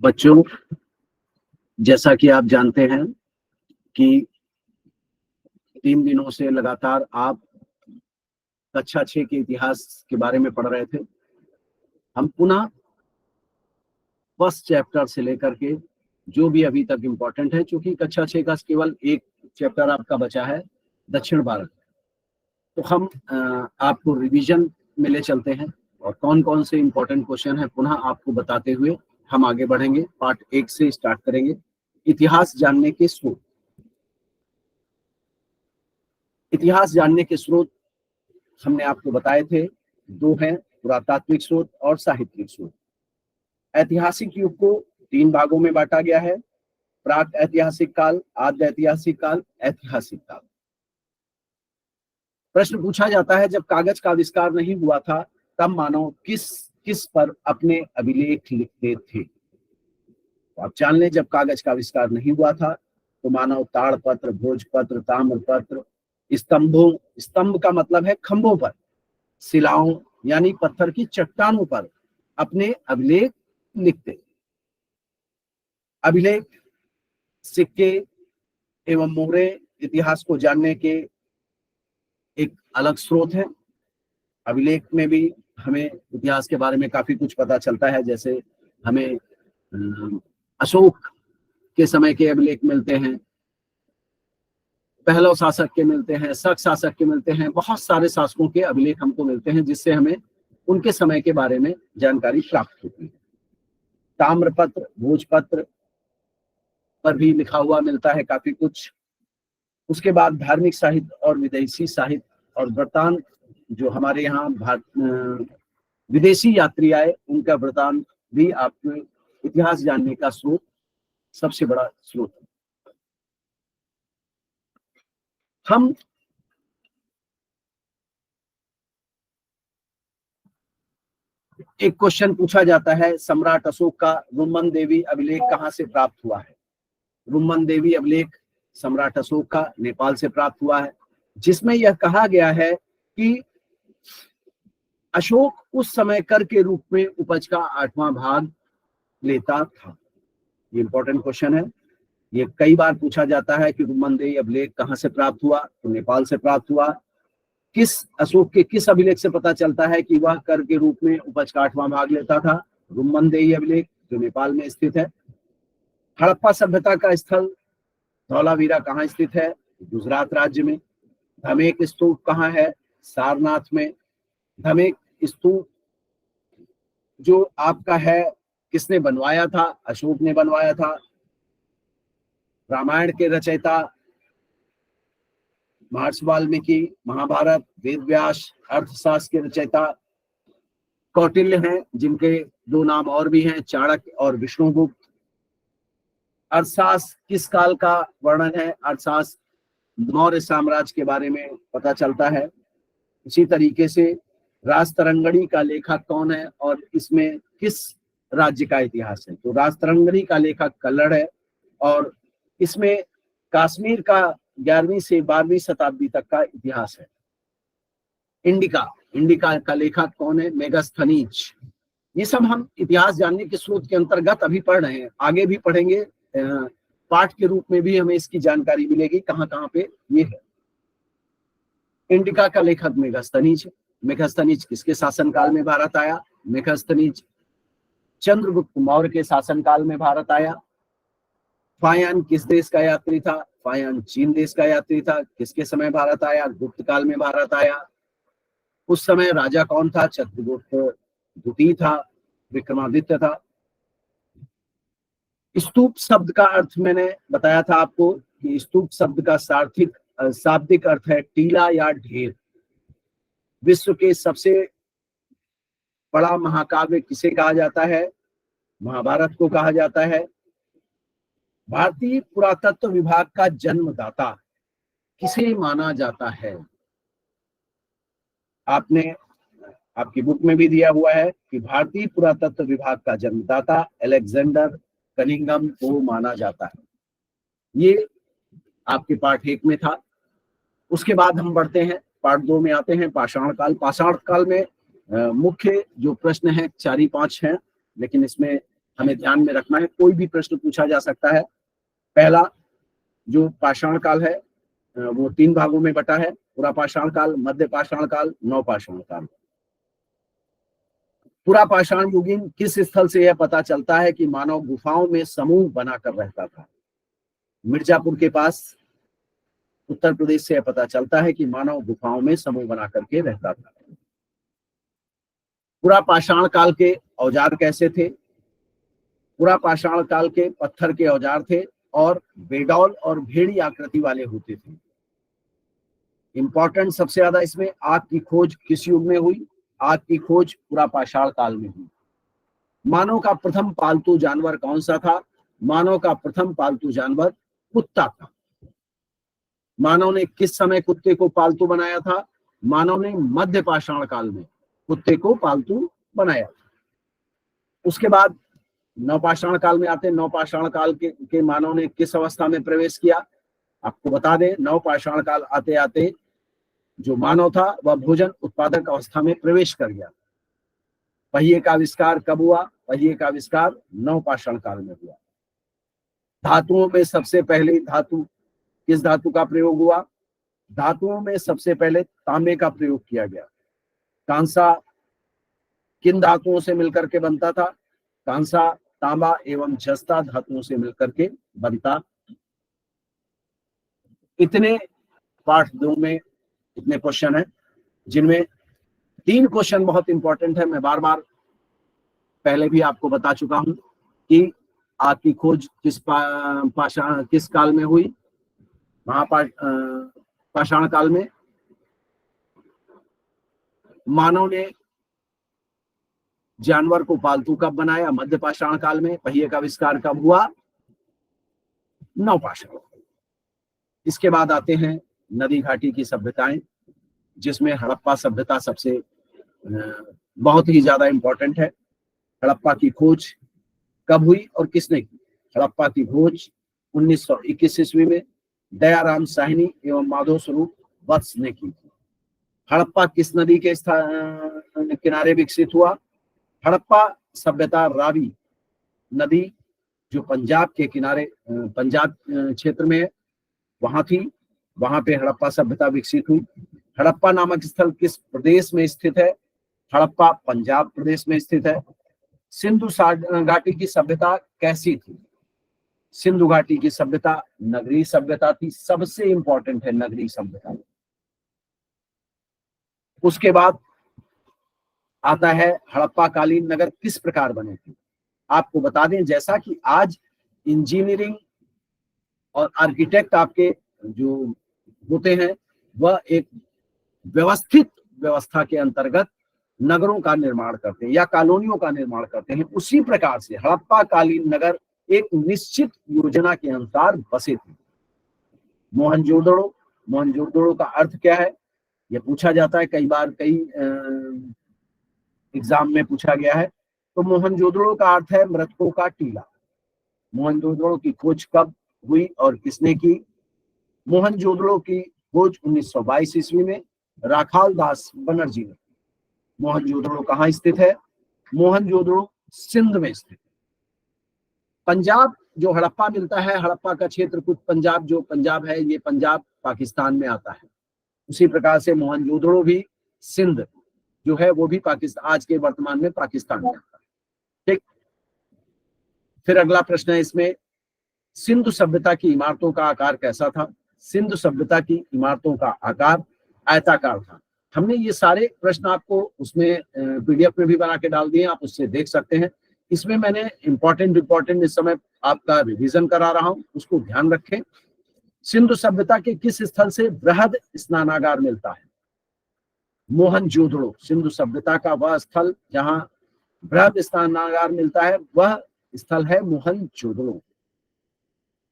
बच्चों, जैसा कि आप जानते हैं कि 3 दिनों से लगातार आप कक्षा 6 के इतिहास के बारे में पढ़ रहे थे। हम पुनः फर्स्ट चैप्टर से लेकर के जो भी अभी तक इम्पोर्टेंट है, चूंकि कक्षा 6 का केवल एक चैप्टर आपका बचा है, दक्षिण भारत। तो हम आपको रिवीजन में ले चलते हैं और कौन कौन से इम्पोर्टेंट क्वेश्चन है पुनः आपको बताते हुए हम आगे बढ़ेंगे। पार्ट 1 से स्टार्ट करेंगे, इतिहास जानने के स्रोत। इतिहास जानने के स्रोत हमने आपको बताए थे, 2 हैं, पुरातात्विक स्रोत और साहित्यिक स्रोत। ऐतिहासिक युग को 3 भागों में बांटा गया है, प्राक ऐतिहासिक काल, आद्य ऐतिहासिक काल, ऐतिहासिक काल। प्रश्न पूछा जाता है, जब कागज का आविष्कार नहीं हुआ था तब मानव किस किस पर अपने अभिलेख लिखते थे? तो आप जान लें, जब कागज का आविष्कार नहीं हुआ था तो मानव ताड़पत्र, भोजपत्र, ताम्रपत्र, स्तंभ का मतलब है खंभों पर, शिलाओं यानी पत्थर की चट्टानों पर अपने अभिलेख लिखते। अभिलेख, सिक्के एवं मोहरे इतिहास को जानने के एक अलग स्रोत है। अभिलेख में भी हमें इतिहास के बारे में काफी कुछ पता चलता है, जैसे हमें अशोक के समय के अभिलेख मिलते हैं, पहलव शासक के मिलते हैं, शक शासक के मिलते हैं, बहुत सारे शासकों के अभिलेख हमको मिलते हैं, जिससे हमें उनके समय के बारे में जानकारी प्राप्त होती है। ताम्रपत्र, भोजपत्र पर भी लिखा हुआ मिलता है काफी कुछ। उसके बाद धार्मिक साहित्य और विदेशी साहित्य और वृत्तांत, जो हमारे यहाँ विदेशी यात्री आए उनका वृत्तांत भी आपको इतिहास जानने का स्रोत, सबसे बड़ा स्रोत है। हम एक क्वेश्चन पूछा जाता है, सम्राट अशोक का रुम्मन देवी अभिलेख कहाँ से प्राप्त हुआ है? रुम्मन देवी अभिलेख सम्राट अशोक का नेपाल से प्राप्त हुआ है, जिसमें यह कहा गया है कि अशोक उस समय कर के रूप में उपज का 8वां भाग लेता था। ये इंपॉर्टेंट क्वेश्चन है, ये कई बार पूछा जाता है कि रुम्मन देवी अभिलेख कहाँ से प्राप्त हुआ? तो नेपाल से प्राप्त हुआ। किस अशोक के किस अभिलेख से पता चलता है कि वह कर के रूप में उपज का 8वां भाग लेता था? रुम्मन देवी अभिलेख, जो नेपाल में स्थित है। हड़प्पा सभ्यता का स्थल धौलावीरा कहाँ स्थित है? गुजरात राज्य में। धमेक स्तूप कहाँ है? सारनाथ में। धमेक स्तूप जो आपका है, किसने बनवाया था? अशोक ने बनवाया था। रामायण के रचयिता महर्षि वाल्मीकि, महाभारत, वेद व्यास, अर्थशास्त्र के रचयिता कौटिल्य हैं, जिनके 2 नाम और भी हैं, चाणक्य और विष्णुगुप्त। अर्थशास्त्र किस काल का वर्णन है? अर्थशास्त्र मौर्य साम्राज्य के बारे में पता चलता है। इसी तरीके से राजतरंगिणी का लेखक कौन है और इसमें किस राज्य का इतिहास है? तो राजतरंगिणी का लेखक कल्लड़ है और इसमें कश्मीर का 11वीं से 12वीं शताब्दी तक का इतिहास है। इंडिका का लेखक कौन है? मेगास्थनीज। ये सब हम इतिहास जानने के स्रोत के अंतर्गत अभी पढ़ रहे हैं, आगे भी पढ़ेंगे, पाठ के रूप में भी हमें इसकी जानकारी मिलेगी कहाँ कहाँ पे ये है। इंडिका का लेखक मेगास्थनीज है। मेगास्थनीज किसके शासनकाल में भारत आया? मेगास्थनीज चंद्रगुप्त मौर्य के शासनकाल में भारत आया। फायान किस देश का यात्री था? फायान चीन देश का यात्री था। किसके समय भारत आया? गुप्त काल में भारत आया। उस समय राजा कौन था? चंद्रगुप्त द्वितीय था, विक्रमादित्य था। स्तूप शब्द का अर्थ मैंने बताया था आपको कि स्तूप शब्द का शाब्दिक अर्थ है टीला या ढेर। विश्व के सबसे बड़ा महाकाव्य किसे कहा जाता है? महाभारत को कहा जाता है। भारतीय पुरातत्व विभाग का जन्मदाता किसे माना जाता है? आपने आपकी बुक में भी दिया हुआ है कि भारतीय पुरातत्व विभाग का जन्मदाता अलेक्जेंडर कनिंघम को माना जाता है। ये आपके पार्ट 1 में था। उसके बाद हम बढ़ते हैं, पार्ट 2 में आते हैं, पाषाण काल। पाषाण काल में मुख्य जो प्रश्न है 4 ही 5 हैं, लेकिन इसमें हमें ध्यान में रखना है, कोई भी प्रश्न पूछा जा सकता है। पहला जो पाषाण काल है वो 3 भागों में बटा है, पुरा पाषाण काल, मध्य पाषाण काल, नव पाषाण काल। पुरा पाषाण युगीन किस स्थल से यह पता चलता है कि मानव गुफाओं में समूह बनाकर रहता था? मिर्जापुर के पास उत्तर प्रदेश से यह पता चलता है कि मानव गुफाओं में समूह बना करके रहता था। पुरा पाषाण काल के औजार कैसे थे? पुरा पाषाण काल के पत्थर के औजार थे और बेडौल और भेड़ी आकृति वाले होते थे। इंपॉर्टेंट सबसे ज्यादा इसमें, आग की खोज किस युग में हुई? आग की खोज पुरा पाषाण काल में हुई। मानव का प्रथम पालतू जानवर कौन सा था? मानव का प्रथम पालतू जानवर कुत्ता था। मानव ने किस समय कुत्ते को पालतू बनाया था? मानव ने मध्य पाषाण काल में कुत्ते को पालतू बनाया था। उसके बाद नवपाषाण काल में आते हैं। नवपाषाण काल के मानव ने किस अवस्था में प्रवेश किया? आपको बता दें, नवपाषाण काल आते आते जो मानव था वह भोजन उत्पादक अवस्था में प्रवेश कर गया। पहिए का आविष्कार कब हुआ? पहिए का आविष्कार नवपाषाण काल में हुआ। धातुओं में सबसे पहले धातु किस धातु का प्रयोग हुआ? धातुओं में सबसे पहले तांबे का प्रयोग किया गया। कांसा किन धातुओं से मिलकर के बनता था? कांसा, तांबा एवं जस्ता धातुओं से मिलकर के बनता। इतने पार्ट 2 में इतने क्वेश्चन हैं, जिनमें 3 क्वेश्चन बहुत इंपॉर्टेंट है। मैं बार बार पहले भी आपको बता चुका हूं कि आग की खोज किस काल में हुई? पाषाण काल में। मानव ने जानवर को पालतू कब बनाया? मध्य पाषाण काल में। पहिए का आविष्कार कब हुआ? नवपाषाण। इसके बाद आते हैं नदी घाटी की सभ्यताएं, जिसमें हड़प्पा सभ्यता सबसे बहुत ही ज्यादा इंपॉर्टेंट है। हड़प्पा की खोज कब हुई और किसने की? हड़प्पा की खोज 1921 ईस्वी में दयाराम साहनी एवं माधव स्वरूप वत्स ने की थी। हड़प्पा किस नदी के किनारे विकसित हुआ? हड़प्पा सभ्यता रावी नदी जो पंजाब के किनारे, पंजाब क्षेत्र में है, वहां थी। वहां पे हड़प्पा सभ्यता विकसित हुई। हड़प्पा नामक स्थल किस प्रदेश में स्थित है? हड़प्पा पंजाब प्रदेश में स्थित है। सिंधु घाटी की सभ्यता कैसी थी? सिंधु घाटी की सभ्यता नगरीय सभ्यता थी। सबसे इंपॉर्टेंट है नगरीय सभ्यता। उसके बाद आता है हड़प्पा कालीन नगर किस प्रकार बने थे। आपको बता दें, जैसा कि आज इंजीनियरिंग और आर्किटेक्ट आपके जो होते हैं वह एक व्यवस्थित व्यवस्था के अंतर्गत नगरों का निर्माण करते हैं या कॉलोनियों का निर्माण करते हैं, उसी प्रकार से हड़प्पा कालीन नगर एक निश्चित योजना के अनुसार बसे थे। मोहनजोदड़ो, मोहनजोदड़ो का अर्थ क्या है? यह पूछा जाता है कई बार, कई एग्जाम में पूछा गया है। तो मोहनजोदड़ो का अर्थ है मृतकों का टीला। मोहनजोदड़ो की खोज कब हुई और किसने की? मोहनजोदड़ो की खोज 1922 ईस्वी में राखाल दास बनर्जी ने। मोहनजोदड़ो कहाँ स्थित है? मोहनजोदड़ो सिंध में स्थित। पंजाब जो हड़प्पा मिलता है, हड़प्पा का क्षेत्र कुछ पंजाब, जो पंजाब है ये पंजाब पाकिस्तान में आता है। उसी प्रकार से मोहनजोदड़ो भी सिंध जो है वो भी पाकिस्तान, आज के वर्तमान में पाकिस्तान में आता है। ठीक। फिर अगला प्रश्न है इसमें, सिंधु सभ्यता की इमारतों का आकार कैसा था? सिंधु सभ्यता की इमारतों का आकार आयताकार था। हमने ये सारे प्रश्न आपको उसमें पीडीएफ में भी बना के डाल दिए, आप उससे देख सकते हैं। इसमें मैंने इंपॉर्टेंट इस समय आपका रिवीजन करा रहा हूं, उसको ध्यान रखें। सिंधु सभ्यता के किस स्थल से बृहद स्नानागार मिलता है? मोहनजोदड़ो सिंधु सभ्यता का वह स्थल जहां बृहद स्नानागार मिलता है, वह स्थल है मोहनजोदड़ो।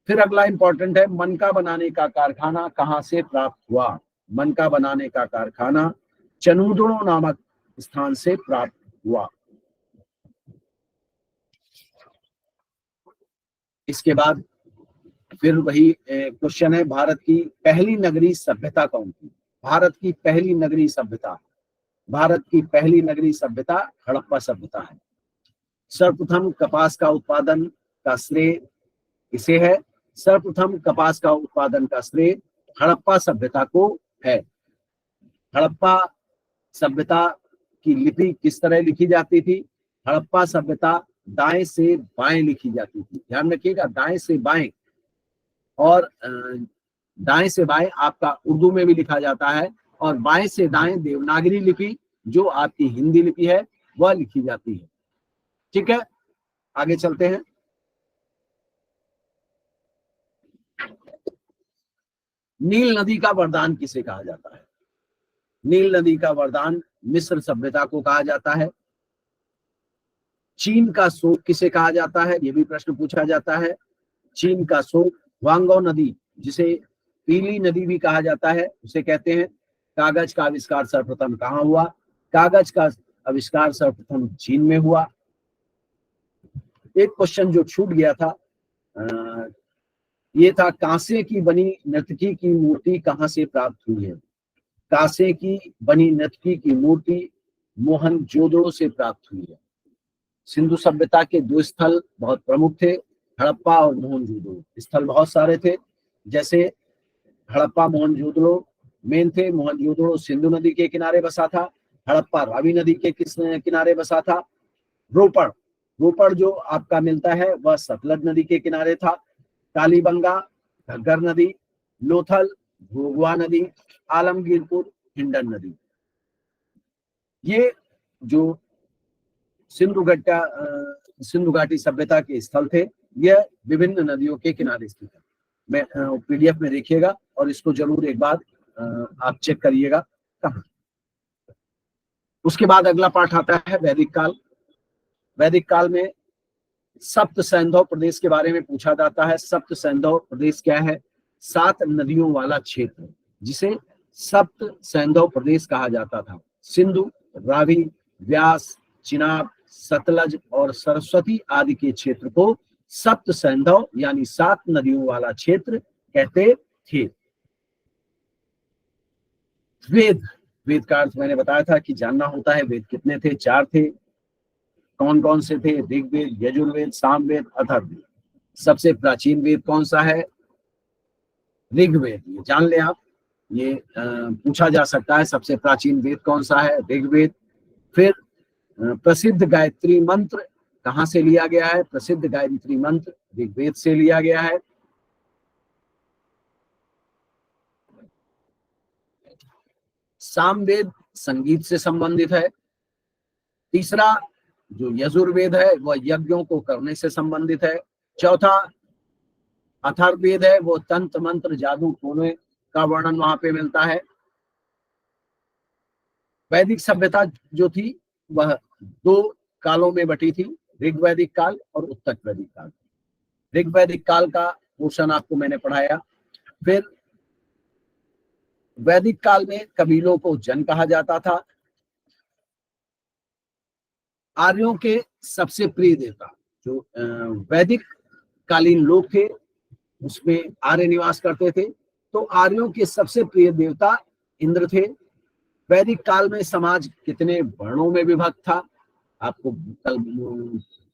फिर अगला इंपॉर्टेंट है, मनका बनाने का कारखाना कहां से प्राप्त हुआ? मनका बनाने का कारखाना चनूदड़ो नामक स्थान से प्राप्त हुआ। इसके बाद फिर वही क्वेश्चन है, भारत की पहली नगरीय सभ्यता कौन थी? भारत की पहली नगरीय सभ्यता, भारत की पहली नगरीय सभ्यता हड़प्पा सभ्यता है। सर्वप्रथम कपास का उत्पादन का श्रेय किसे है? सर्वप्रथम कपास का उत्पादन का श्रेय हड़प्पा सभ्यता को है। हड़प्पा सभ्यता की लिपि किस तरह लिखी जाती थी? हड़प्पा सभ्यता दाएं से बाएं लिखी जाती थी। ध्यान रखिएगा, दाएं से बाएं, और दाएं से बाएं आपका उर्दू में भी लिखा जाता है, और बाएं से दाएं देवनागरी लिपि जो आपकी हिंदी लिपि है वह लिखी जाती है। ठीक है, आगे चलते हैं। नील नदी का वरदान किसे कहा जाता है? नील नदी का वरदान मिस्र सभ्यता को कहा जाता है। चीन का शोक किसे कहा जाता है? यह भी प्रश्न पूछा जाता है। चीन का शोक वांगो नदी, जिसे पीली नदी भी कहा जाता है, उसे कहते हैं। कागज का आविष्कार सर्वप्रथम कहाँ हुआ? कागज का आविष्कार सर्वप्रथम चीन में हुआ। एक क्वेश्चन जो छूट गया था, ये था, कांसे की बनी नर्तकी की मूर्ति कहाँ से प्राप्त हुई है? कांसे की बनी नर्तकी की मूर्ति मोहनजोदड़ो से प्राप्त हुई है। सिंधु सभ्यता के दो स्थल बहुत प्रमुख थे, हड़प्पा और मोहनजोदड़ो। स्थल बहुत सारे थे, जैसे हड़प्पा मोहनजोदड़ो मेन थे। मोहनजोदड़ो सिंधु नदी के किनारे बसा था, हड़प्पा रावी नदी के किनारे बसा था। रोपड़ जो आपका मिलता है वह सतलज नदी के किनारे था। कालीबंगा, घग्गर नदी, लोथल, भोगवा नदी, आलमगीरपुर, हिंडन नदी, ये जो सिंधु घाटी सभ्यता के स्थल थे, यह विभिन्न नदियों के किनारे स्थित है। मैं पीडीएफ में देखिएगा और इसको जरूर एक बार आप चेक करिएगा कहाँ। उसके बाद अगला पाठ आता है वैदिक काल। वैदिक काल में सप्त सैंधव प्रदेश के बारे में पूछा जाता है। सप्त सैंधव प्रदेश क्या है? 7 नदियों वाला क्षेत्र, जिसे सप्त सैंधव प्रदेश कहा जाता था। सिंधु, रावी, व्यास, चिनाब, सतलज और सरस्वती आदि के क्षेत्र को सप्त सैंधव यानी 7 नदियों वाला क्षेत्र कहते थे। वेद का अर्थ मैंने बताया था कि जानना होता है। वेद कितने थे? 4 थे। कौन कौन से थे? ऋग्वेद, यजुर्वेद, सामवेद, अथर्ववेद। सबसे प्राचीन वेद कौन सा है? ऋग्वेद। ये जान ले आप, ये पूछा जा सकता है सबसे प्राचीन वेद कौन सा है? ऋग्वेद। फिर प्रसिद्ध गायत्री मंत्र कहाँ से लिया गया है? प्रसिद्ध गायत्री मंत्र ऋग्वेद से लिया गया है। सामवेद संगीत से संबंधित है। तीसरा जो यजुर्वेद है वह यज्ञों को करने से संबंधित है। चौथा अथर्ववेद है, वो तंत्र मंत्र जादू टोने का वर्णन वहां पे मिलता है। वैदिक सभ्यता जो थी वह 2 कालों में बटी थी, ऋग्वैदिक काल और उत्तर वैदिक काल। ऋग्वैदिक काल का पोर्शन आपको मैंने पढ़ाया। फिर वैदिक काल में कबीलों को जन कहा जाता था। आर्यों के सबसे प्रिय देवता जो वैदिक कालीन लोग थे उसमें आर्य निवास करते थे, तो आर्यों के सबसे प्रिय देवता इंद्र थे। वैदिक काल में समाज कितने वर्णों में विभक्त था? आपको कल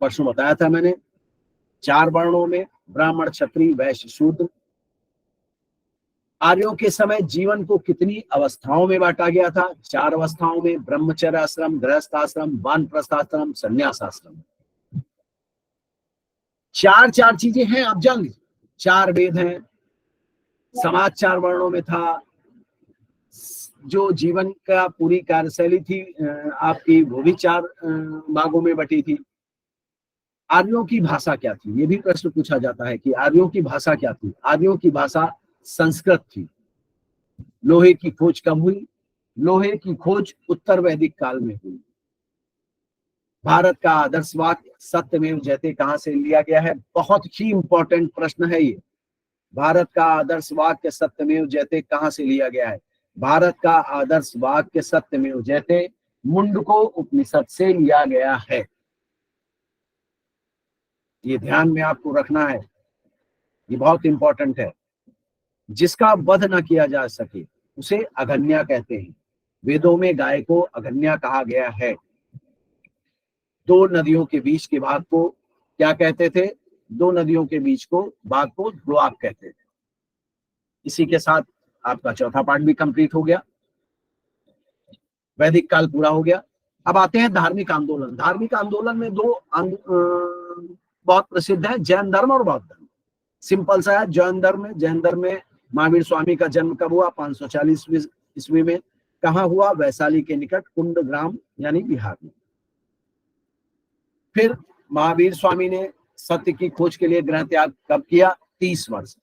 परसों बताया था मैंने, 4 वर्णों में, ब्राह्मण, क्षत्रिय, वैश्य, शूद्र। आर्यों के समय जीवन को कितनी अवस्थाओं में बांटा गया था? 4 अवस्थाओं में, ब्रह्मचर्य आश्रम, गृहस्थ आश्रम, वानप्रस्थ आश्रम, संन्यास आश्रम। 4 चीजें हैं, आप जान लीजिए। 4 वेद हैं, समाज 4 वर्णों में था, जो जीवन का पूरी कार्यशैली थी आपकी वो भी 4 भागों में बटी थी। आर्यों की भाषा क्या थी? ये भी प्रश्न पूछा जाता है कि आर्यों की भाषा क्या थी? आर्यों की भाषा संस्कृत थी। लोहे की खोज कब हुई? लोहे की खोज उत्तर वैदिक काल में हुई। भारत का आदर्श वाक्य सत्यमेव जयते कहां से लिया गया है? बहुत ही इंपॉर्टेंट प्रश्न है ये। भारत का आदर्श वाक्य सत्यमेव जयते कहां से लिया गया है? भारत का आदर्श वाक्य सत्यमेव जयते मुंडको उपनिषद से लिया गया है। ये ध्यान में आपको रखना है, ये बहुत इंपॉर्टेंट है। जिसका वध न किया जा सके उसे अघन्या कहते हैं। वेदों में गाय को अघन्या कहा गया है। दो नदियों के बीच के भाग को क्या कहते थे? दो नदियों के बीच को भाग को दोआब कहते थे। इसी के साथ आपका चौथा पार्ट भी कंप्लीट हो गया, वैदिक काल पूरा हो गया। अब आते हैं धार्मिक आंदोलन। धार्मिक आंदोलन में दो बहुत प्रसिद्ध है, जैन धर्म और बौद्ध धर्म। सिंपल सा है, जैन धर्म में महावीर स्वामी का जन्म कब हुआ? 540 ईस्वी में। कहाँ हुआ? वैशाली के निकट कुंड ग्राम यानी बिहार में। फिर महावीर स्वामी ने सत्य की खोज के लिए गृह त्याग कब किया? 30 वर्ष।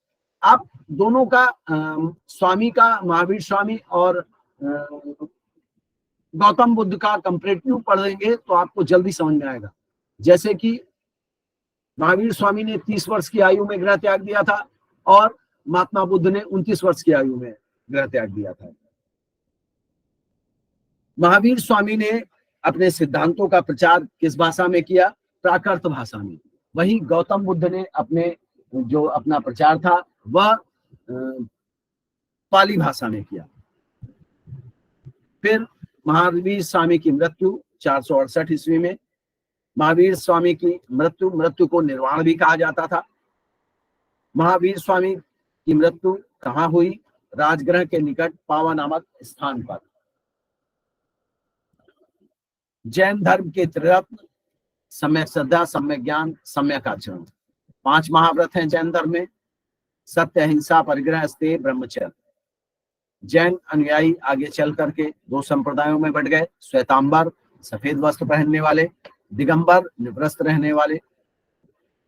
आप दोनों का स्वामी का, महावीर स्वामी और गौतम बुद्ध का कंपैरेटिव पढ़ेंगे तो आपको जल्दी समझ में आएगा। जैसे कि महावीर स्वामी ने 30 वर्ष की आयु में गृह त्याग दिया था और महात्मा बुद्ध ने 29 वर्ष की आयु में गृह त्याग दिया था। महावीर स्वामी ने अपने सिद्धांतों का प्रचार किस भाषा में किया? प्राकृत भाषा में। वही गौतम बुद्ध ने अपने जो अपना प्रचार था वह पाली भाषा में किया। फिर महावीर स्वामी की मृत्यु 468 ईस्वी में। महावीर स्वामी की मृत्यु को निर्वाण भी कहा जाता था। महावीर स्वामी की मृत्यु कहाँ हुई? राजगृह के निकट पावा नामक स्थान पर। जैन धर्म के त्रिरत्न सम्यक श्रद्धा, सम्यक ज्ञान, सम्यक आचरण। 5 महाव्रत हैं जैन धर्म में: सत्य, अहिंसा, परिग्रह, अस्तेय, ब्रह्मचर्य। जैन अनुयायी आगे चल करके 2 संप्रदायों में बढ़ गए: श्वेतांबर सफेद वस्त्र पहनने वाले, दिगंबर निवृत्त रहने वाले।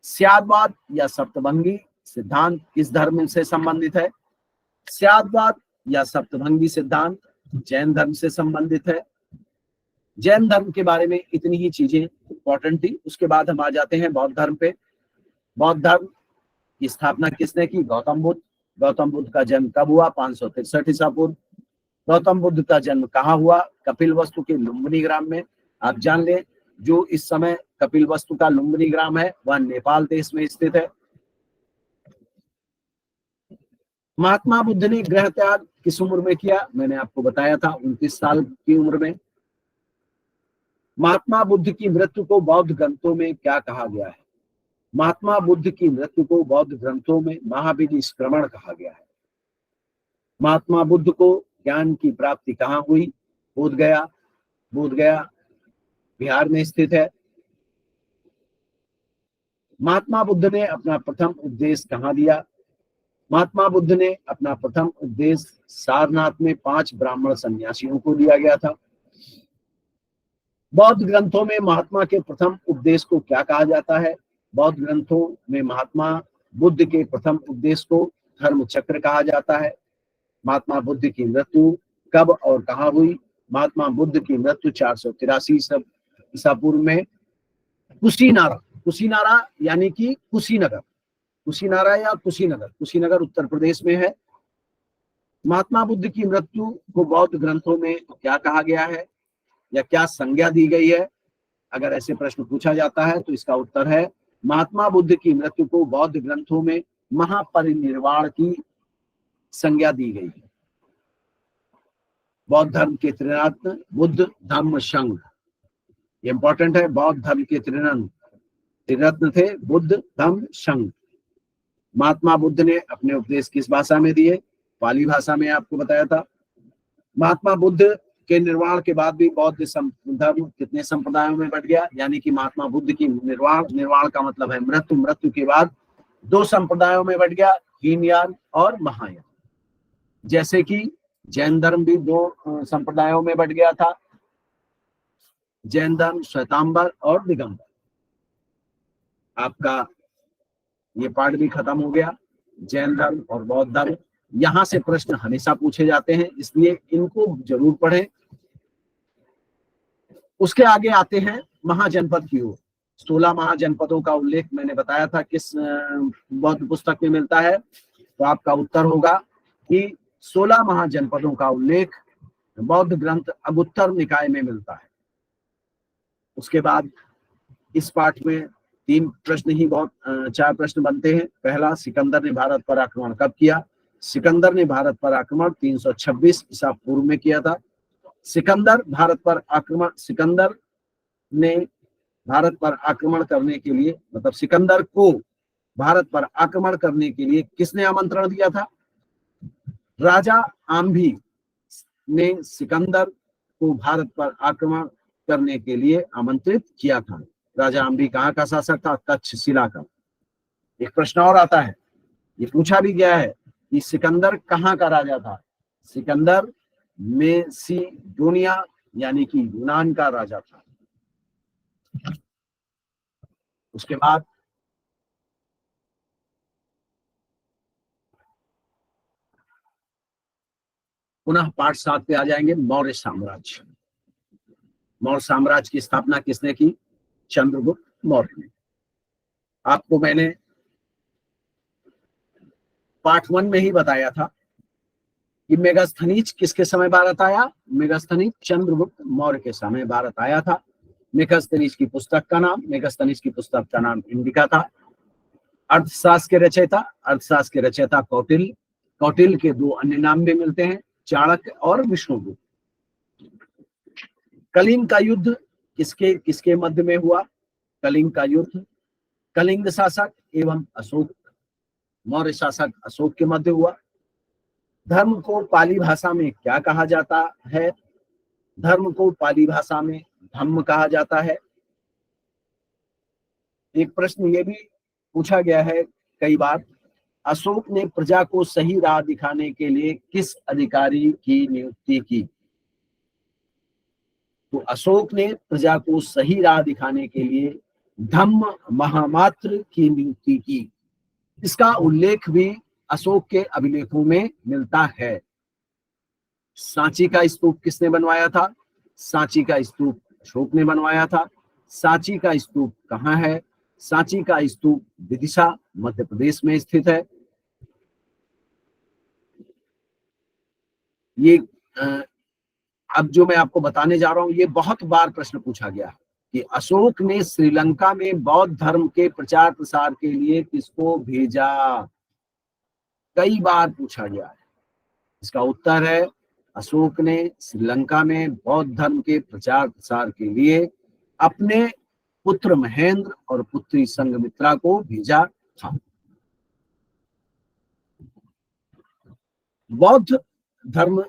स्यादवाद या सप्तभंगी सिद्धांत किस धर्म से संबंधित है? स्यादवाद या सप्तभंगी सिद्धांत जैन धर्म से संबंधित है। जैन धर्म के बारे में इतनी ही चीजें इंपॉर्टेंट थी। उसके बाद हम आ जाते हैं बौद्ध धर्म पे। बौद्ध धर्म की स्थापना किसने की? गौतम बुद्ध। गौतम बुद्ध का जन्म कब हुआ? 563 ईसा पूर्व। गौतम बुद्ध का जन्म कहाँ हुआ? कपिलवस्तु के लुम्बिनी ग्राम में। आप जान लें, जो इस समय कपिलवस्तु का लुम्बिनी ग्राम है वह नेपाल देश में स्थित है। महात्मा बुद्ध ने गृह त्याग किस उम्र में किया? मैंने आपको बताया था, 29 साल की उम्र में। महात्मा बुद्ध की मृत्यु को बौद्ध ग्रंथों में क्या कहा गया है? महात्मा बुद्ध की मृत्यु को बौद्ध ग्रंथों में महाविनिष्क्रमण कहा गया है। महात्मा बुद्ध को ज्ञान की प्राप्ति कहाँ हुई? बोधगया। बोधगया बिहार में स्थित है। महात्मा बुद्ध ने अपना प्रथम उपदेश कहाँ दिया? महात्मा बुद्ध ने अपना प्रथम उपदेश सारनाथ में 5 ब्राह्मण सन्यासियों को दिया गया था। बौद्ध ग्रंथों में महात्मा के प्रथम उपदेश को क्या कहा जाता है? बौद्ध ग्रंथों में महात्मा बुद्ध के प्रथम उपदेश को धर्म चक्र कहा जाता है। महात्मा बुद्ध की मृत्यु कब और कहाँ हुई? महात्मा बुद्ध की मृत्यु 483 ईसा पूर्व में कुशीनारा। कुशीनारा यानी कि कुशीनगर। कुशीनारा या कुशीनगर, कुशीनगर उत्तर प्रदेश में है। महात्मा बुद्ध की मृत्यु को बौद्ध ग्रंथों में क्या कहा गया है या क्या संज्ञा दी गई है? अगर ऐसे प्रश्न पूछा जाता है तो इसका उत्तर है महात्मा बुद्ध की मृत्यु को बौद्ध ग्रंथों में महापरिनिर्वाण की संज्ञा दी गई है। बौद्ध धर्म के त्रिरत्न बुद्ध, धम्म, संघ। ये इंपॉर्टेंट है। बौद्ध धर्म के त्रिरत्न थे बुद्ध, धम्म, संघ। महात्मा बुद्ध ने अपने उपदेश किस भाषा में दिए? पाली भाषा में। आपको बताया था। महात्मा बुद्ध के निर्वाण के बाद भी बौद्ध धर्म कितने संप्रदायों में बढ़ गया? यानी कि महात्मा बुद्ध की निर्वाण का मतलब है मृत्यु के बाद 2 संप्रदायों में बढ़ गया, हीनयान और महायान। जैसे कि जैन धर्म भी 2 संप्रदायों में बढ़ गया था, जैन धर्म श्वेतांबर और दिगंबर। आपका ये पार्ट भी खत्म हो गया, जैन धर्म और बौद्ध धर्म। यहां से प्रश्न हमेशा पूछे जाते हैं, इसलिए इनको जरूर पढ़ें। उसके आगे आते हैं महाजनपद की ओर। 16 महाजनपदों का उल्लेख मैंने बताया था किस बौद्ध पुस्तक में मिलता है, तो आपका उत्तर होगा कि 16 महाजनपदों का उल्लेख बौद्ध ग्रंथ अगुत्तर निकाय में मिलता है। उसके बाद इस पाठ में 3 प्रश्न ही 4 प्रश्न बनते हैं। पहला, सिकंदर ने भारत पर आक्रमण कब किया? सिकंदर ने भारत पर आक्रमण 326 ईसा पूर्व में किया था। सिकंदर ने भारत पर आक्रमण करने के लिए, मतलब सिकंदर को भारत पर आक्रमण करने के लिए किसने आमंत्रण दिया था? राजा आम्भी ने सिकंदर को भारत पर आक्रमण करने के लिए आमंत्रित किया था। राजा आम्भी कहाँ का शासक था? तक्षशिला का। एक प्रश्न और आता है, ये पूछा भी गया है कि सिकंदर कहाँ का राजा था? सिकंदर मेसिडोनिया यानी कि यूनान का राजा था। उसके बाद पुनः पाठ 7 पे आ जाएंगे। मौर्य साम्राज्य। मौर्य साम्राज्य की स्थापना किसने की? चंद्रगुप्त मौर्य ने। आपको मैंने पार्ट 1 में ही बताया था कि मेगास्थनीज किसके समय भारत आया? मेगास्थनीज चंद्रगुप्त मौर्य के समय भारत आया था। मेगास्थनीज की पुस्तक का नाम इंडिका था। अर्थशास्त्र के रचयिता कौटिल्य। कौटिल्य के 2 अन्य नाम भी मिलते हैं, चाणक्य और विष्णुगुप्त। कलिंग का युद्ध किसके किसके मध्य में हुआ? कलिंग का युद्ध कलिंग शासक एवं अशोक, मौर्य शासक अशोक के मध्य हुआ। धर्म को पाली भाषा में क्या कहा जाता है? धर्म को पाली भाषा में धम्म कहा जाता है। एक प्रश्न ये भी पूछा गया है कई बार, अशोक ने प्रजा को सही राह दिखाने के लिए किस अधिकारी की नियुक्ति की? तो अशोक ने प्रजा को सही राह दिखाने के लिए धम्म महामात्र की नियुक्ति की। इसका उल्लेख भी अशोक के अभिलेखों में मिलता है। सांची का स्तूप किसने बनवाया था? सांची का स्तूप अशोक ने बनवाया था। सांची का स्तूप कहाँ है? सांची का स्तूप विदिशा मध्य प्रदेश में स्थित है। ये अब जो मैं आपको बताने जा रहा हूं, ये बहुत बार प्रश्न पूछा गया है कि अशोक ने श्रीलंका में बौद्ध धर्म के प्रचार प्रसार के लिए किसको भेजा? कई बार पूछा गया है। इसका उत्तर है, अशोक ने श्रीलंका में बौद्ध धर्म के प्रचार प्रसार के लिए अपने पुत्र महेंद्र और पुत्री संघमित्रा को भेजा था। बौद्ध धर्म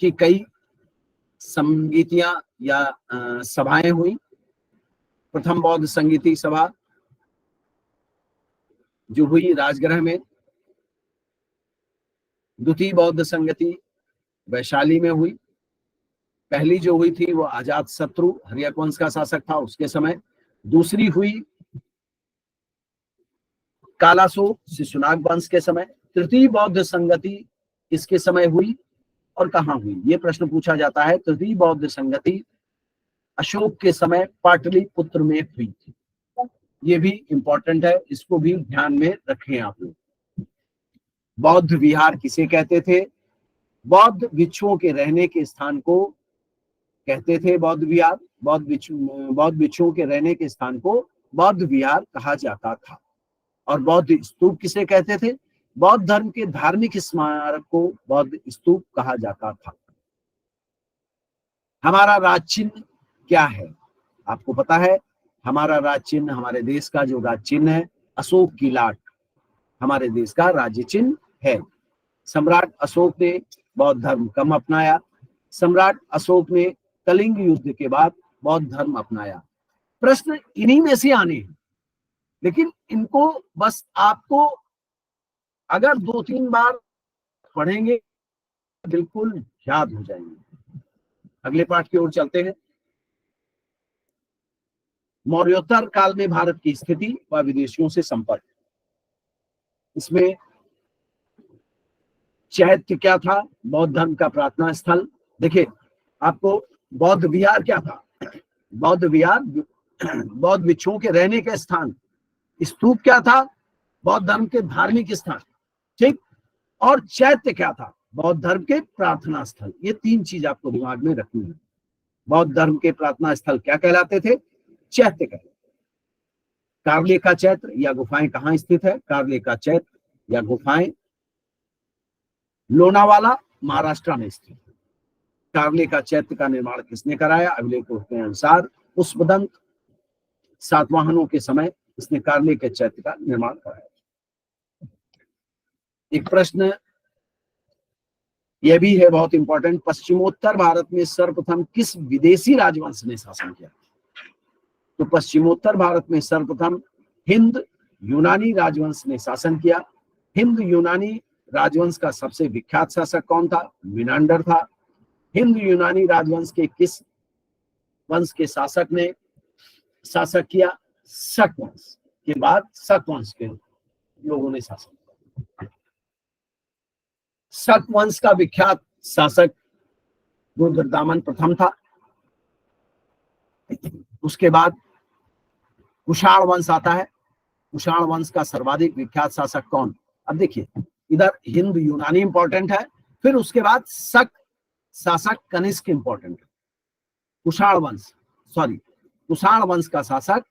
की कई संगीतियां या सभाएं हुई। प्रथम बौद्ध संगीति सभा जो हुई राजगृह में, द्वितीय बौद्ध संगति वैशाली में हुई। पहली जो हुई थी वो अजात शत्रु हर्यक वंश का शासक था उसके समय। दूसरी हुई कालासो शिशुनाग वंश के समय। तृतीय बौद्ध संगति किसके समय हुई और कहाँ हुई? ये प्रश्न पूछा जाता है। तृतीय बौद्ध संगति अशोक के समय पाटलिपुत्र में हुई थी। ये भी इंपॉर्टेंट है, इसको भी ध्यान में रखें आप लोग। बौद्ध विहार किसे कहते थे? बौद्ध भिक्षुओं के रहने के स्थान को कहते थे बौद्ध विहार। बौद्ध भिक्षुओं के रहने के स्थान को बौद्ध विहार कहा जाता था। और बौद्ध स्तूप किसे कहते थे? बौद्ध धर्म के धार्मिक स्मारक को बौद्ध स्तूप कहा जाता था। हमारा राज चिन्ह क्या है? आपको पता है हमारा राज चिन्ह, हमारे देश का जो राज चिन्ह है अशोक की लाट हमारे देश का राज्य चिन्ह है। सम्राट अशोक ने बौद्ध धर्म कम अपनाया। सम्राट अशोक ने कलिंग युद्ध के बाद बौद्ध धर्म अपनाया। प्रश्न इन्हीं में से आने हैं, लेकिन इनको बस आपको अगर 2-3 बार पढ़ेंगे बिल्कुल याद हो जाएंगे। अगले पाठ की ओर चलते हैं। मौर्योत्तर काल में भारत की स्थिति व विदेशियों से संपर्क। इसमें चैत्य क्या था? बौद्ध धर्म का प्रार्थना स्थल। देखिए आपको बौद्ध विहार क्या था? बौद्ध विहार बौद्ध भिक्षुओं के रहने के स्थान। स्तूप क्या था? बौद्ध धर्म के धार्मिक स्थान, ठीक। और चैत्य क्या था? बौद्ध धर्म के प्रार्थना स्थल। ये 3 चीज आपको दिमाग में रखनी है। बौद्ध धर्म के प्रार्थना स्थल क्या कहलाते थे? चैत्य कहलाते। कार्ले का चैत्र या गुफाएं कहाँ स्थित है? कार्ले का चैत्र या गुफाएं लोनावाला महाराष्ट्र में स्थित है। कार्ले का चैत्य का निर्माण किसने कराया? अभिलेखों के अनुसार पुष्पदंत सातवाहनों के समय इसने कार्ले के चैत्य का निर्माण कराया। एक प्रश्न यह भी है बहुत इंपॉर्टेंट, पश्चिमोत्तर भारत में सर्वप्रथम किस विदेशी राजवंश ने शासन किया? तो पश्चिमोत्तर भारत में सर्वप्रथम हिंद यूनानी राजवंश ने शासन किया। हिंद यूनानी राजवंश का सबसे विख्यात शासक कौन था? मिनांडर था। हिंद यूनानी राजवंश के किस वंश के शासक ने शासक किया? शक वंश के बाद शक वंश के लोगों ने शासन किया। शक वंश का विख्यात शासक रुद्रदामन प्रथम था। उसके बाद कुषाण वंश आता है। कुषाण वंश का सर्वाधिक विख्यात शासक कौन? अब देखिए, इधर हिंद यूनानी इंपॉर्टेंट है, फिर उसके बाद शक शासक कनिष्क इंपॉर्टेंट है। कुषाण वंश का शासक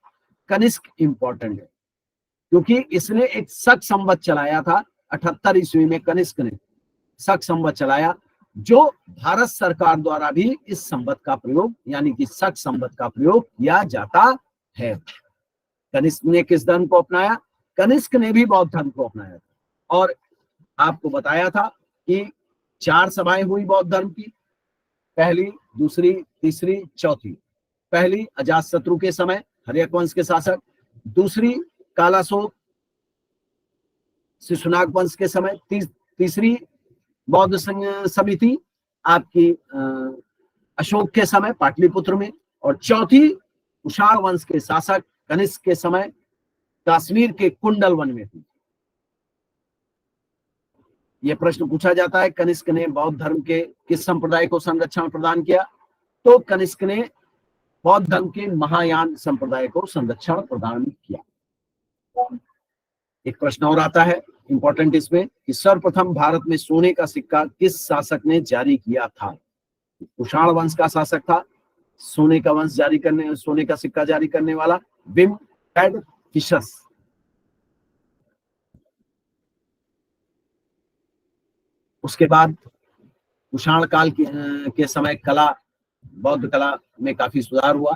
कनिष्क इंपॉर्टेंट है, क्योंकि इसने एक शक संवत चलाया था 78 ईस्वी में। कनिष्क ने शक संवत चलाया, जो भारत सरकार द्वारा भी इस संवत का प्रयोग यानी कि शक संवत का प्रयोग किया जाता है। कनिष्क ने किस धर्म को अपनाया? कनिष्क ने भी बौद्ध धर्म को अपनाया था। और आपको बताया था कि 4 सभाएं हुई बौद्ध धर्म की, पहली, दूसरी, तीसरी, चौथी। पहली अजातशत्रु के समय, हर्यक वंश के शासक। दूसरी कालाशोक शिशुनाग वंश के समय। तीसरी बौद्ध समिति आपकी अशोक के समय पाटलिपुत्र में। और चौथी कुषाण वंश के शासक कनिष्क के समय कश्मीर के कुंडल वन में थी। यह प्रश्न पूछा जाता है, कनिष्क ने बौद्ध धर्म के किस संप्रदाय को संरक्षण प्रदान किया? तो कनिष्क ने बौद्ध धर्म के महायान संप्रदाय को संरक्षण प्रदान किया। एक प्रश्न और आता है इंपॉर्टेंट इसमें कि सर्वप्रथम भारत में सोने का सिक्का किस शासक ने जारी किया था? कुषाण वंश का शासक था सोने का सिक्का जारी करने वाला विम कैडफिशस। उसके बाद कुषाण काल के समय बौद्ध कला में काफी सुधार हुआ।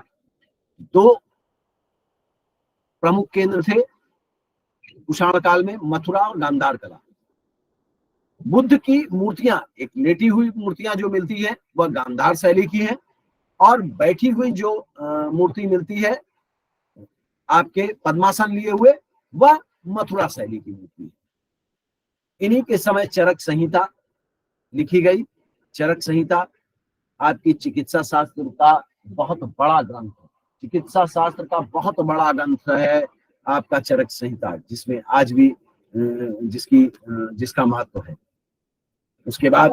2 प्रमुख केंद्र थे कुषाण काल में, मथुरा और गांधार कला। बुद्ध की मूर्तियां, एक लेटी हुई मूर्तियां जो मिलती है वह गांधार शैली की है, और बैठी हुई जो मूर्ति मिलती है आपके पद्मासन लिए हुए, वह मथुरा शैली की मूर्ति है। इन्हीं के समय चरक संहिता लिखी गई। चरक संहिता आपकी चिकित्सा शास्त्र का बहुत बड़ा ग्रंथ है। चिकित्सा शास्त्र का बहुत बड़ा ग्रंथ है आपका चरक संहिता, जिसमें आज भी जिसका महत्व है। उसके बाद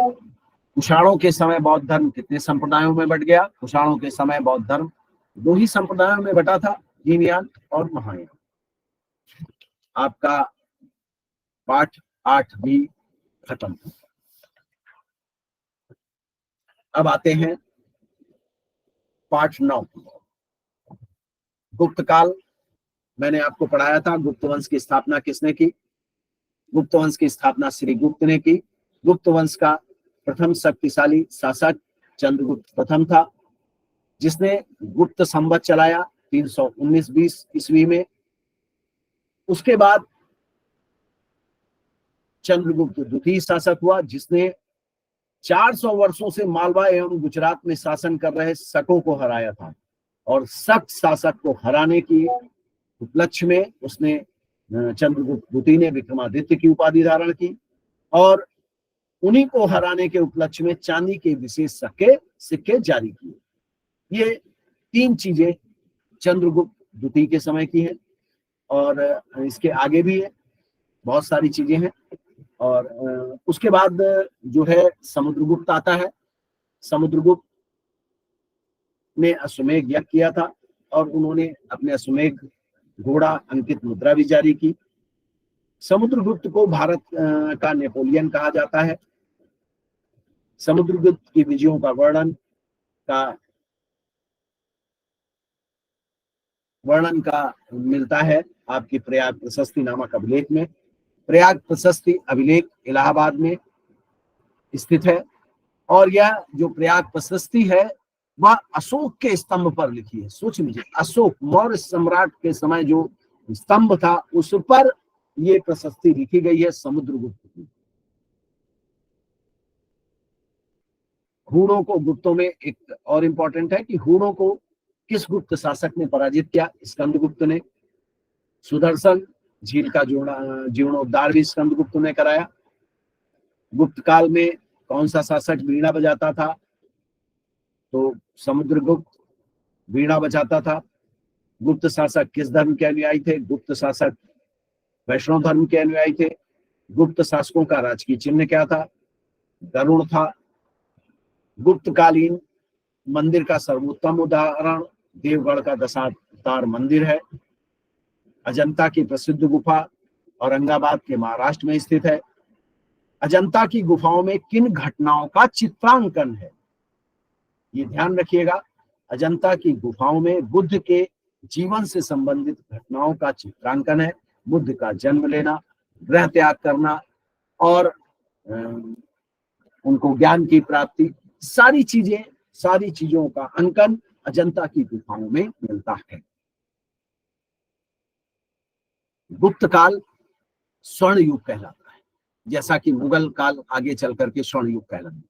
कुषाणों के समय बौद्ध धर्म कितने संप्रदायों में बट गया? कुषाणों के समय बौद्ध धर्म 2 ही संप्रदायों में बटा था, हीनयान और महायान। आपका पाठ 8 भी खत्म। अब आते हैं पाठ 9। गुप्त काल, मैंने आपको पढ़ाया था गुप्त वंश की स्थापना किसने की? गुप्त वंश की स्थापना श्री गुप्त ने की। गुप्त वंश का प्रथम शक्तिशाली शासक चंद्रगुप्त प्रथम था, जिसने गुप्त संवत चलाया 319-20 ईस्वी में। उसके बाद चंद्रगुप्त द्वितीय शासक हुआ, जिसने 400 वर्षों से मालवा एवं गुजरात में शासन कर रहे शकों को हराया था। और शक शासक को हराने की उपलक्ष्य में उसने चंद्रगुप्त द्वितीय ने विक्रमादित्य की उपाधि धारण की, और उन्हीं को हराने के उपलक्ष्य में चांदी के विशेष सिक्के जारी किए। ये 3 चीजें चंद्रगुप्त द्वितीय के समय की हैं, और इसके आगे भी है, बहुत सारी चीजें हैं। और उसके बाद जो है समुद्रगुप्त आता है। समुद्रगुप्त ने अश्वमेध यज्ञ किया था, और उन्होंने अपने अश्वमेध घोड़ा अंकित मुद्रा भी जारी की। समुद्रगुप्त को भारत का नेपोलियन कहा जाता है। समुद्रगुप्त की विजयों का वर्णन का मिलता है आपकी प्रयाग प्रशस्ति नामक अभिलेख में। प्रयाग प्रशस्ति अभिलेख इलाहाबाद में स्थित है, और यह जो प्रयाग प्रशस्ति है वह अशोक के स्तंभ पर लिखी है। सोच लीजिए, अशोक मौर्य सम्राट के समय जो स्तंभ था उस पर ये प्रशस्ति लिखी गई है समुद्रगुप्त की। हूणों को, गुप्तों में एक और इंपॉर्टेंट है कि हूणों को किस गुप्त शासक ने पराजित किया? स्कंदगुप्त ने। सुदर्शन झील का जीर्णोद्धार भी स्कंदगुप्त ने कराया। गुप्त काल में कौन सा शासक वीणा बजाता था? तो समुद्रगुप्त वीणा बजाता था। गुप्त शासक किस धर्म के अनुयायी थे? गुप्त शासक वैष्णव धर्म के अनुयायी थे। गुप्त शासकों का राजकीय चिन्ह क्या था? गरुड़ था। गुप्तकालीन मंदिर का सर्वोत्तम उदाहरण देवगढ़ का दशावतार मंदिर है। अजंता की प्रसिद्ध गुफा औरंगाबाद के महाराष्ट्र में स्थित है। अजंता की गुफाओं में किन घटनाओं का चित्रांकन है? ये ध्यान रखिएगा, अजंता की गुफाओं में बुद्ध के जीवन से संबंधित घटनाओं का चित्रांकन है। बुद्ध का जन्म लेना, गृह त्याग करना और उनको ज्ञान की प्राप्ति, सारी चीजों का अंकन अजंता की गुफाओं में मिलता है। गुप्त काल स्वर्ण युग कहलाता है, जैसा कि मुगल काल आगे चल करके स्वर्ण युग कहलाता है।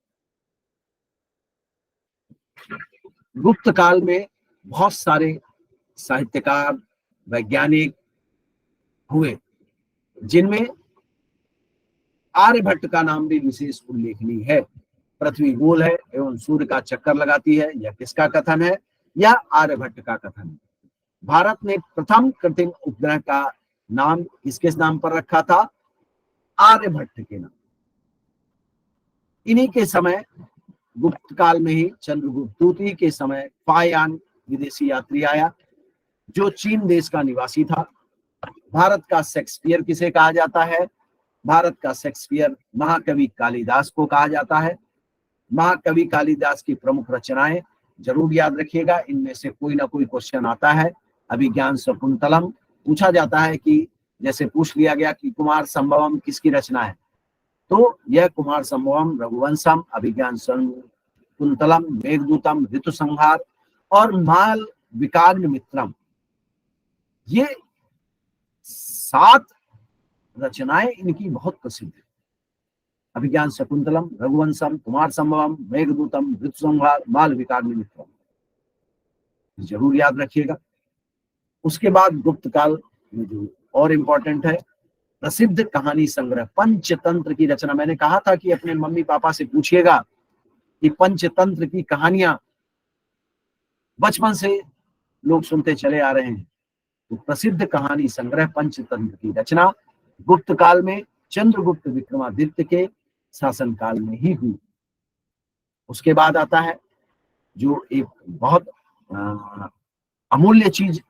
गुप्त काल में बहुत सारे साहित्यकार, वैज्ञानिक हुए, जिनमें आर्यभट्ट का नाम भी विशेष उल्लेखनीय है। पृथ्वी गोल है एवं सूर्य का चक्कर लगाती है, यह किसका कथन है? यह आर्यभट्ट का कथन है। भारत ने प्रथम कृत्रिम उपग्रह का नाम किसके नाम पर रखा था? आर्यभट्ट के नाम। इन्हीं के समय, गुप्त काल में ही चंद्रगुप्त द्वितीय के समय फायान विदेशी यात्री आया, जो चीन देश का निवासी था। भारत का शेक्सपियर किसे कहा जाता है? भारत का शेक्सपियर महाकवि कालिदास को कहा जाता है। महाकवि कालिदास की प्रमुख रचनाएं जरूर याद रखिएगा, इनमें से कोई ना कोई क्वेश्चन आता है। अभिज्ञान शकुंतलम पूछा जाता है कि जैसे पूछ लिया गया कि कुमार संभवम किसकी रचना है, तो यह कुमार संभवम, रघुवंशम, अभिज्ञान शकुंतलम, मेघदूतम, ऋतु संहार और माल विकाग्न मित्रम, ये 7 रचनाएं इनकी बहुत प्रसिद्ध है। अभिज्ञान शकुंतलम, रघुवंशम, कुमार संभवम, मेघदूतम, ऋतु संहार, माल विकाग्न मित्रम, जरूर याद रखिएगा। उसके बाद गुप्त काल में जो और इंपॉर्टेंट है, प्रसिद्ध कहानी संग्रह पंचतंत्र की रचना। मैंने कहा था कि अपने मम्मी पापा से पूछिएगा कि पंचतंत्र की कहानियां बचपन से लोग सुनते चले आ रहे हैं। तो प्रसिद्ध कहानी संग्रह पंचतंत्र की रचना गुप्त काल में चंद्रगुप्त विक्रमादित्य के शासनकाल में ही हुई। उसके बाद आता है जो एक बहुत अमूल्य चीज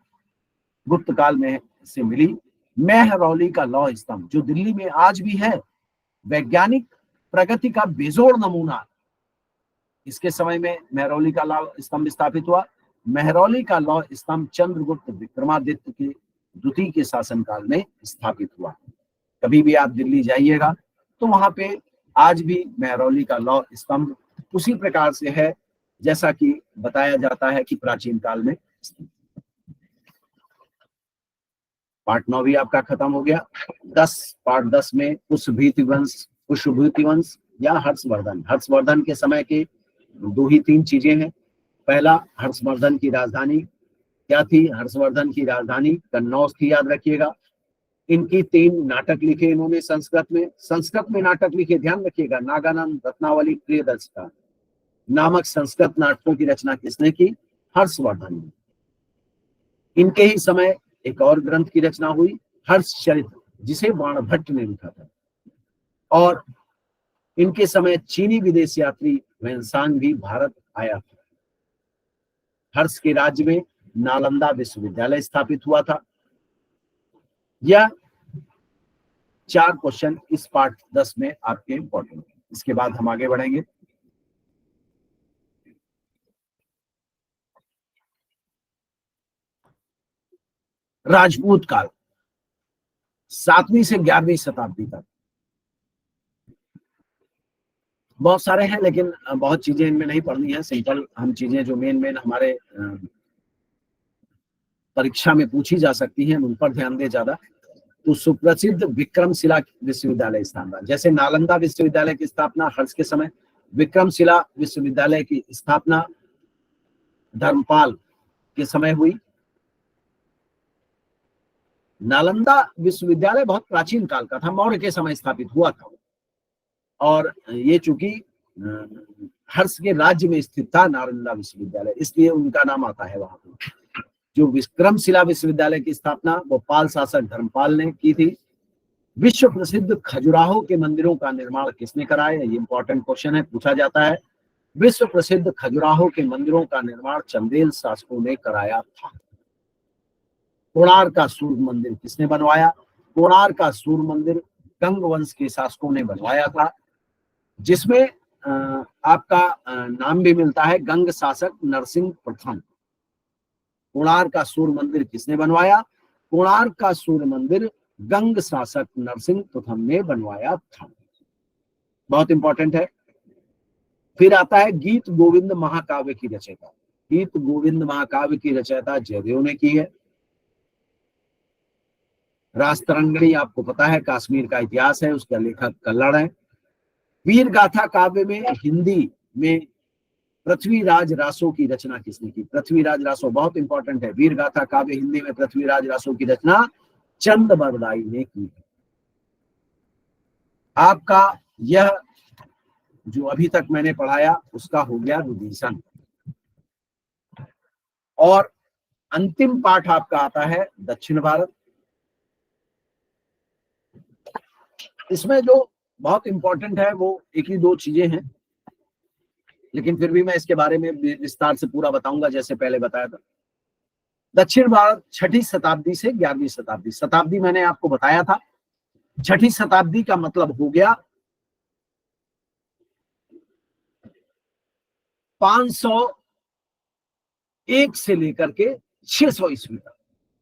गुप्त काल में से मिली, मेहरौली का लौह स्तंभ, जो दिल्ली में आज भी है। वैज्ञानिक प्रगति का बेजोड़ नमूना इसके समय में मेहरौली का लौह स्तंभ स्थापित हुआ। मेहरौली का लौह स्तंभ चंद्रगुप्त विक्रमादित्य के द्वितीय के शासनकाल में स्थापित हुआ। कभी भी आप दिल्ली जाइएगा तो वहां पे आज भी मेहरौली का लौह स्तंभ उसी प्रकार से है जैसा कि बताया जाता है कि प्राचीन काल में। पार्ट 9 भी आपका खत्म हो गया। पार्ट 10 में पुष्यभूति वंश या हर्षवर्धन। हर्षवर्धन के समय के 2 ही 3 चीजें हैं। पहला, हर्षवर्धन की राजधानी क्या थी? हर्षवर्धन की राजधानी कन्नौज थी, याद रखिएगा। इनकी 3 नाटक लिखे इन्होंने संस्कृत में नाटक लिखे, ध्यान रखिएगा। नागानंद, रत्नावली, प्रियदर्शिका नामक संस्कृत नाटकों की रचना किसने की? हर्षवर्धन ने। इनके ही समय एक और ग्रंथ की रचना हुई, हर्षचरित्र, जिसे बाणभट्ट ने लिखा था। और इनके समय चीनी विदेश यात्री वेन्सांग भी भारत आया था। हर्ष के राज्य में नालंदा विश्वविद्यालय स्थापित हुआ था। यह 4 क्वेश्चन इस पार्ट 10 में आपके इंपॉर्टेंट है। इसके बाद हम आगे बढ़ेंगे। राजपूत काल 7वीं से 11वीं शताब्दी तक बहुत सारे हैं, लेकिन बहुत चीजें इनमें नहीं पढ़नी है। सिंपल हम चीजें जो मेन हमारे परीक्षा में पूछी जा सकती हैं उन पर ध्यान दे ज्यादा। तो सुप्रसिद्ध विक्रमशिला विश्वविद्यालय स्थापना, जैसे नालंदा विश्वविद्यालय की स्थापना हर्ष के समय, विक्रमशिला विश्वविद्यालय की स्थापना धर्मपाल के समय हुई। नालंदा विश्वविद्यालय बहुत प्राचीन काल का था, मौर्य के समय स्थापित हुआ था, और ये चूंकि हर्ष के राज्य में स्थित था नालंदा विश्वविद्यालय, इसलिए उनका नाम आता है वहां पर। जो विक्रमशिला विश्वविद्यालय की स्थापना वो पाल शासक धर्मपाल ने की थी। विश्व प्रसिद्ध खजुराहो के मंदिरों का निर्माण किसने कराया? ये इंपॉर्टेंट क्वेश्चन है, पूछा जाता है। विश्व प्रसिद्ध खजुराहो के मंदिरों का निर्माण चंदेल शासकों ने कराया था। कोणार्क का सूर्य मंदिर किसने बनवाया? कोणार्क का सूर्य मंदिर गंग वंश के शासकों ने बनवाया था, जिसमें आपका नाम भी मिलता है गंग शासक नरसिंह प्रथम। कोणार्क का सूर्य मंदिर किसने बनवाया? कोणार्क का सूर्य मंदिर गंग शासक नरसिंह प्रथम ने बनवाया था। बहुत इंपॉर्टेंट है। फिर आता है गीत गोविंद महाकाव्य की रचयिता। गीत गोविंद महाकाव्य की रचयिता जयदेव ने की है। राजतरंगिणी आपको पता है कश्मीर का इतिहास है, उसका लेखक कल्लड़ है। वीर गाथा काव्य में हिंदी में पृथ्वीराज रासो की रचना किसने की? पृथ्वीराज रासो बहुत इंपॉर्टेंट है। वीर गाथा काव्य हिंदी में पृथ्वीराज रासो की रचना चंद बरदाई ने की। आपका यह जो अभी तक मैंने पढ़ाया उसका हो गया रिवीजन, और अंतिम पाठ आपका आता है दक्षिण भारत। इसमें जो बहुत इंपॉर्टेंट है वो एक ही दो चीजें हैं, लेकिन फिर भी मैं इसके बारे में विस्तार से पूरा बताऊंगा जैसे पहले बताया था। दक्षिण भारत 6ठी शताब्दी से 11वीं शताब्दी, शताब्दी मैंने आपको बताया था। 6ठी शताब्दी का मतलब हो गया 501 से लेकर के 600 ईस्वी तक,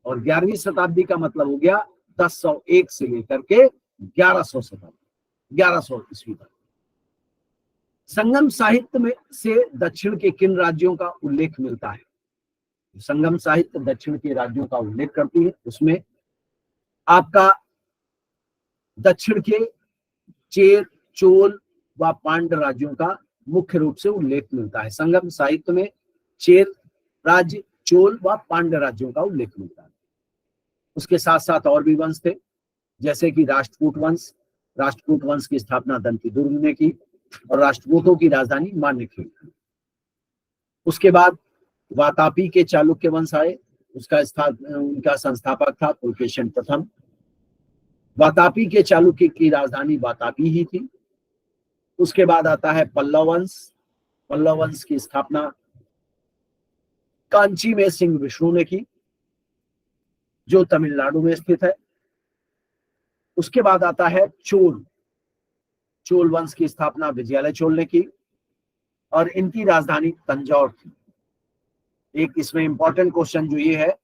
और 11वीं शताब्दी का मतलब हो गया 1001 से लेकर के 1100 ईस्वी तक। संगम साहित्य में से दक्षिण के किन राज्यों का उल्लेख मिलता है? संगम साहित्य दक्षिण के राज्यों का उल्लेख करती है, उसमें आपका दक्षिण के चेर, चोल व पांड्य राज्यों का मुख्य रूप से उल्लेख मिलता है। संगम साहित्य में चेर राज्य, चोल व पांड्य राज्यों का उल्लेख मिलता है। उसके साथ साथ और भी वंश थे, जैसे कि राष्ट्रकूट वंश। राष्ट्रकूट वंश की स्थापना दंतिदुर्ग ने की, और राष्ट्रकूटों की राजधानी मान्यखेड़ थी। उसके बाद वातापी के चालुक्य वंश आए, उनका संस्थापक था पुलकेशिन प्रथम। वातापी के चालुक्य की राजधानी वातापी ही थी। उसके बाद आता है पल्लव वंश। पल्लव वंश की स्थापना कांची में सिंह विष्णु ने की, जो तमिलनाडु में स्थित है। उसके बाद आता है चोल। चोल वंश की स्थापना विजयालय चोल ने की, और इनकी राजधानी तंजौर थी। एक इसमें इंपॉर्टेंट क्वेश्चन जो ये है,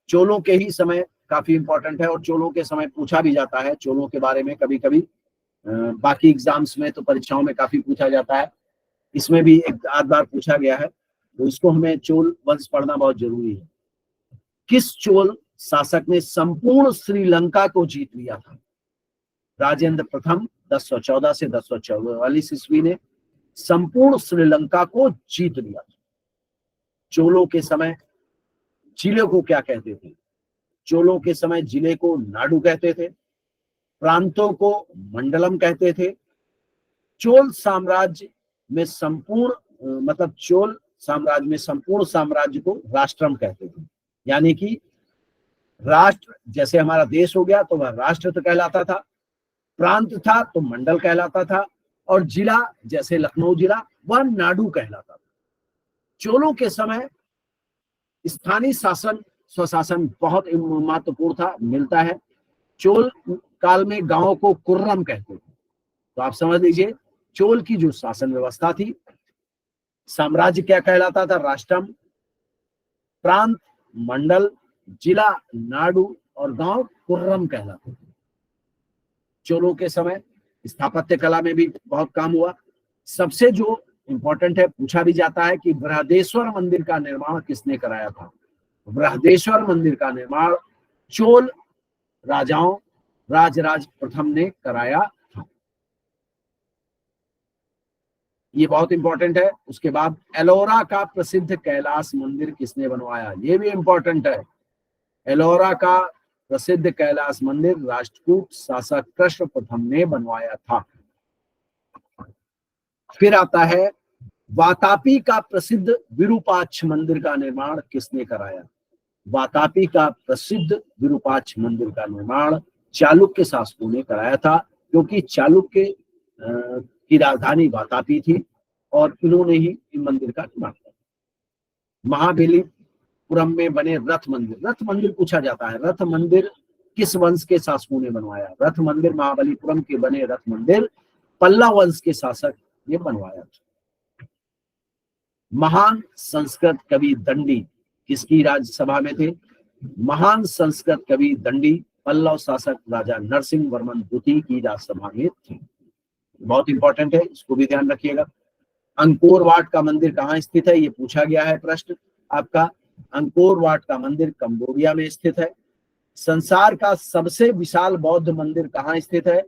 चोलों के ही समय काफी इंपॉर्टेंट है, और चोलों के समय पूछा भी जाता है चोलों के बारे में कभी कभी। बाकी एग्जाम्स में तो परीक्षाओं में काफी पूछा जाता है, इसमें भी एक आध बार पूछा गया है, तो इसको हमें चोल वंश पढ़ना बहुत जरूरी है। किस चोल शासक ने संपूर्ण श्रीलंका को जीत लिया था? राजेंद्र प्रथम 1014 से 1044 ईस्वी ने संपूर्ण श्रीलंका को जीत लिया था। चोलों के समय जिले को क्या कहते थे? चोलों के समय जिले को नाडु कहते थे, प्रांतों को मंडलम कहते थे। चोल साम्राज्य में चोल साम्राज्य में संपूर्ण साम्राज्य को राष्ट्रम कहते थे, यानी कि राष्ट्र जैसे हमारा देश हो गया तो वह राष्ट्र तो कहलाता था, प्रांत था तो मंडल कहलाता था, और जिला जैसे लखनऊ जिला वह नाडु कहलाता था। चोलों के समय स्थानीय शासन स्वशासन बहुत महत्वपूर्ण था, मिलता है। चोल काल में गांवों को कुर्रम कहते थे। तो आप समझ लीजिए चोल की जो शासन व्यवस्था थी, साम्राज्य क्या कहलाता था? राष्ट्रम, प्रांत मंडल, जिला नाडु, और गांव कुर्रम कहलाते थे। चोलों के समय स्थापत्य कला में भी बहुत काम हुआ। सबसे जो इंपॉर्टेंट है, पूछा भी जाता है कि बृहदेश्वर मंदिर का निर्माण किसने कराया था। बृहदेश्वर मंदिर का निर्माण चोल राजाओं राजराज प्रथम ने कराया था। ये बहुत इंपॉर्टेंट है। उसके बाद एलोरा का प्रसिद्ध कैलाश मंदिर किसने बनवाया, ये भी इंपॉर्टेंट है। एलोरा का प्रसिद्ध कैलाश मंदिर राष्ट्रकूट शासक कृष्ण प्रथम ने बनवाया था। फिर आता है वातापी का प्रसिद्ध विरूपाक्ष मंदिर का निर्माण किसने कराया। वातापी का प्रसिद्ध विरूपाक्ष मंदिर का निर्माण चालुक्य शासकों ने कराया था, क्योंकि चालुक्य की राजधानी वातापी थी और इन्होंने ही इन मंदिर का निर्माण किया। महाबलीपुरम में बने रथ मंदिर पूछा जाता है। रथ मंदिर किस वंश के शासकों ने बनवाया। रथ मंदिर महाबलीपुरम के बने रथ मंदिर पल्लव वंश के शासक ने बनवाया था। महान संस्कृत कवि दंडी किसकी राज्यसभा में थे। महान संस्कृत कवि दंडी पल्लव शासक राजा नरसिंह वर्मन द्वितीय की राज्यसभा में थे। बहुत इंपॉर्टेंट है, इसको भी ध्यान रखिएगा। अंकोर वाट का मंदिर कहाँ स्थित है, ये पूछा गया है प्रश्न आपका। अंकोर वाट का मंदिर कंबोडिया में स्थित है। संसार का सबसे विशाल बौद्ध मंदिर कहाँ स्थित है।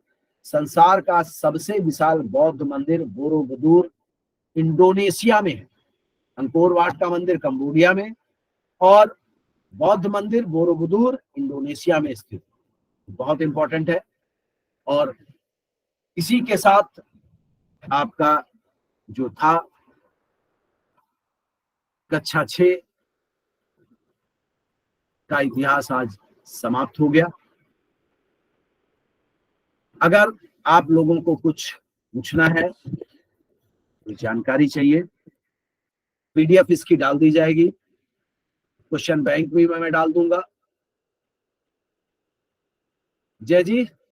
संसार का सबसे विशाल बौद्ध मंदिर बोरोबुदुर इंडोनेशिया में है। अंकोर वाट का मंदिर कंबोडिया में और बौद्ध मंदिर बोरोबुदुर इंडोनेशिया में स्थित, बहुत इंपॉर्टेंट है। और इसी के साथ आपका जो था कक्षा 6 का इतिहास आज समाप्त हो गया। अगर आप लोगों को कुछ पूछना है, कोई जानकारी चाहिए, पीडीएफ इसकी डाल दी जाएगी। क्वेश्चन बैंक भी मैं डाल दूंगा। जय जी।